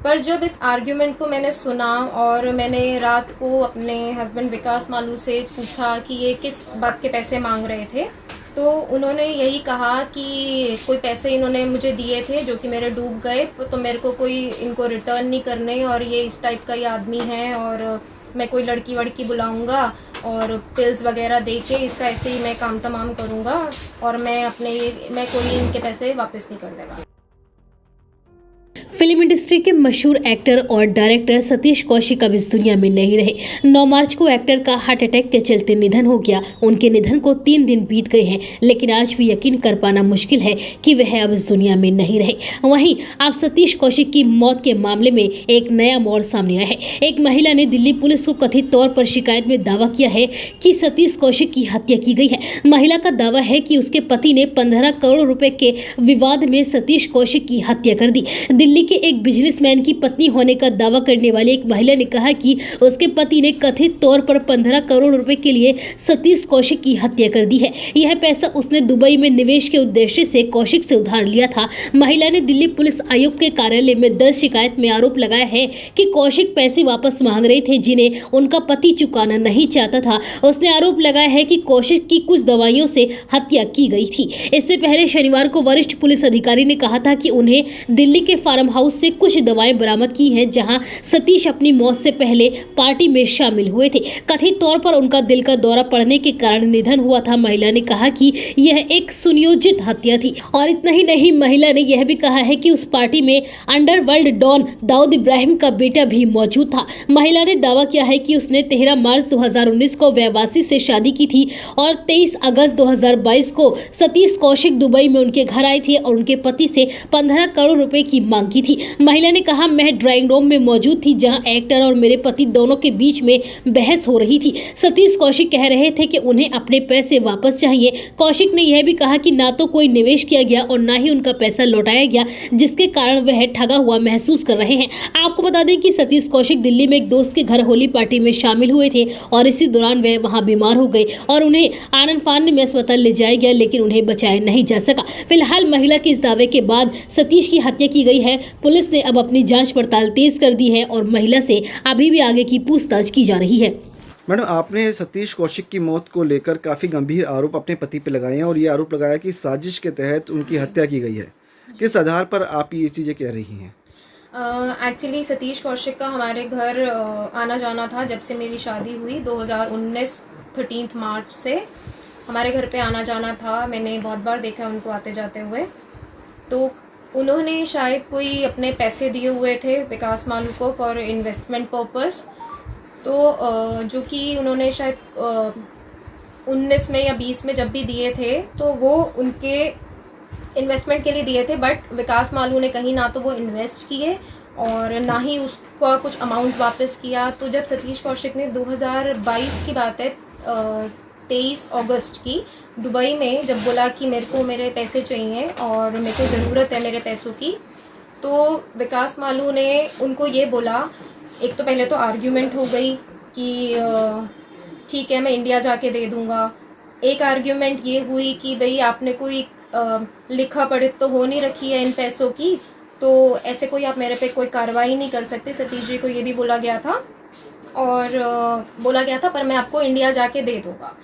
पर जब इस आर्ग्यूमेंट को मैंने सुना और मैंने रात को अपने हस्बैंड विकास मालू से पूछा कि ये किस बात के पैसे मांग रहे थे, तो उन्होंने यही कहा कि कोई पैसे इन्होंने मुझे दिए थे जो कि मेरे डूब गए, तो मेरे को कोई इनको रिटर्न नहीं करने और ये इस टाइप का ही आदमी है और मैं कोई लड़की वड़की बुलाऊंगा और पिल्स वगैरह दे के इसका ऐसे ही मैं काम तमाम करूँगा और मैं कोई इनके पैसे वापस नहीं करने वाला। फिल्म इंडस्ट्री के मशहूर एक्टर और डायरेक्टर सतीश कौशिक अब इस दुनिया में नहीं रहे। 9 मार्च को एक्टर का हार्ट अटैक के चलते निधन हो गया। उनके निधन को 3 दिन बीत गए हैं, लेकिन आज भी यकीन कर पाना मुश्किल है कि वह अब इस दुनिया में नहीं रहे। वहीं अब सतीश कौशिक की मौत के मामले में एक नया मोड़ सामने आया है। एक महिला ने दिल्ली पुलिस को कथित तौर पर शिकायत में दावा किया है कि सतीश कौशिक की हत्या की गई है। महिला का दावा है कि उसके पति ने 15 करोड़ रुपए के विवाद में सतीश कौशिक की हत्या कर दी। दिल्ली के एक बिजनेसमैन की पत्नी होने का दावा करने वाली एक महिला ने कहा कि उसके पति ने कथित तौर पर 15 करोड़ रुपए के लिए सतीश कौशिक की हत्या कर दी है। यह पैसा उसने दुबई में निवेश के उद्देश्य से कौशिक से उधार लिया था। महिला ने दिल्ली पुलिस आयुक्त के कार्यालय में दर्ज शिकायत में आरोप लगाया है कि कौशिक पैसे वापस मांग रहे थे जिन्हें उनका पति चुकाना नहीं चाहता था। उसने आरोप लगाया है कि कौशिक की कुछ दवाइयों से हत्या की गई थी। इससे पहले शनिवार को वरिष्ठ पुलिस अधिकारी ने कहा था कि उन्हें दिल्ली के फार्म हाउस से कुछ दवाएं बरामद की हैं जहां सतीश अपनी मौत से पहले पार्टी में शामिल हुए थे। कथित तौर पर उनका दिल का दौरा पड़ने के कारण निधन हुआ था। महिला ने कहा कि यह एक सुनियोजित हत्या थी और इतना ही नहीं, महिला ने यह भी कहा है कि उस पार्टी में अंडरवर्ल्ड डॉन दाऊद इब्राहिम का बेटा भी मौजूद था। महिला ने दावा किया है कि उसने 13 मार्च 2019 को व्यवासी से शादी की थी और 23 अगस्त 2022 को सतीश कौशिक दुबई में उनके घर आए थे और उनके पति से 15 करोड़ रुपए की मांग की थी। महिला ने कहा, मैं ड्राइंग रूम में मौजूद थी जहां एक्टर और मेरे पति दोनों के बीच में बहस हो रही थी। सतीश कौशिक कह रहे थे कि उन्हें अपने पैसे वापस चाहिए। कौशिक ने यह भी कहा कि ना तो कोई निवेश किया गया और ना ही उनका पैसा लौटाया गया, जिसके कारण वह ठगा हुआ महसूस कर रहे हैं। आपको बता दें कि सतीश कौशिक दिल्ली में एक दोस्त के घर होली पार्टी में शामिल हुए थे और इसी दौरान वह वहां बीमार हो गए और उन्हें आनंद फानन में अस्पताल ले जाया गया, लेकिन उन्हें बचाया नहीं जा सका। फिलहाल महिला के इस दावे के बाद सतीश की हत्या की गई है। पुलिस ने अब अपनी जांच पड़ताल तेज कर दी है और महिला से अभी भी आगे की पूछताछ की जा रही है। मैडम, आपने सतीश कौशिक की मौत को लेकर काफ़ी गंभीर आरोप अपने पति पर लगाए हैं और ये आरोप लगाया कि साजिश के तहत उनकी हत्या की गई है। किस आधार पर आप ये चीज़ें कह रही हैं? एक्चुअली सतीश कौशिक का हमारे घर आना जाना था जब से मेरी शादी हुई 2019 13 मार्च से हमारे घर पे आना जाना था। मैंने बहुत बार देखा उनको आते जाते हुए। तो उन्होंने शायद कोई अपने पैसे दिए हुए थे विकास मालू को फॉर इन्वेस्टमेंट पर्पस, तो जो कि उन्होंने शायद 19 में या 20 में जब भी दिए थे तो वो उनके इन्वेस्टमेंट के लिए दिए थे, बट विकास मालू ने कहीं ना तो वो इन्वेस्ट किए और ना ही उसका कुछ अमाउंट वापस किया। तो जब सतीश कौशिक ने 2022 की बात है 23 अगस्त की दुबई में जब बोला कि मेरे को मेरे पैसे चाहिए और मेरे को ज़रूरत है मेरे पैसों की, तो विकास मालू ने उनको ये बोला, एक तो पहले तो आर्ग्यूमेंट हो गई कि ठीक है मैं इंडिया जाके दे दूँगा। एक आर्ग्यूमेंट ये हुई कि भाई आपने कोई लिखा पढ़ित तो हो नहीं रखी है इन पैसों की, तो ऐसे कोई आप मेरे पे कोई कार्रवाई नहीं कर सकते। सतीश जी को ये भी बोला गया था और बोला गया था पर मैं आपको इंडिया जाके दे दूँगा।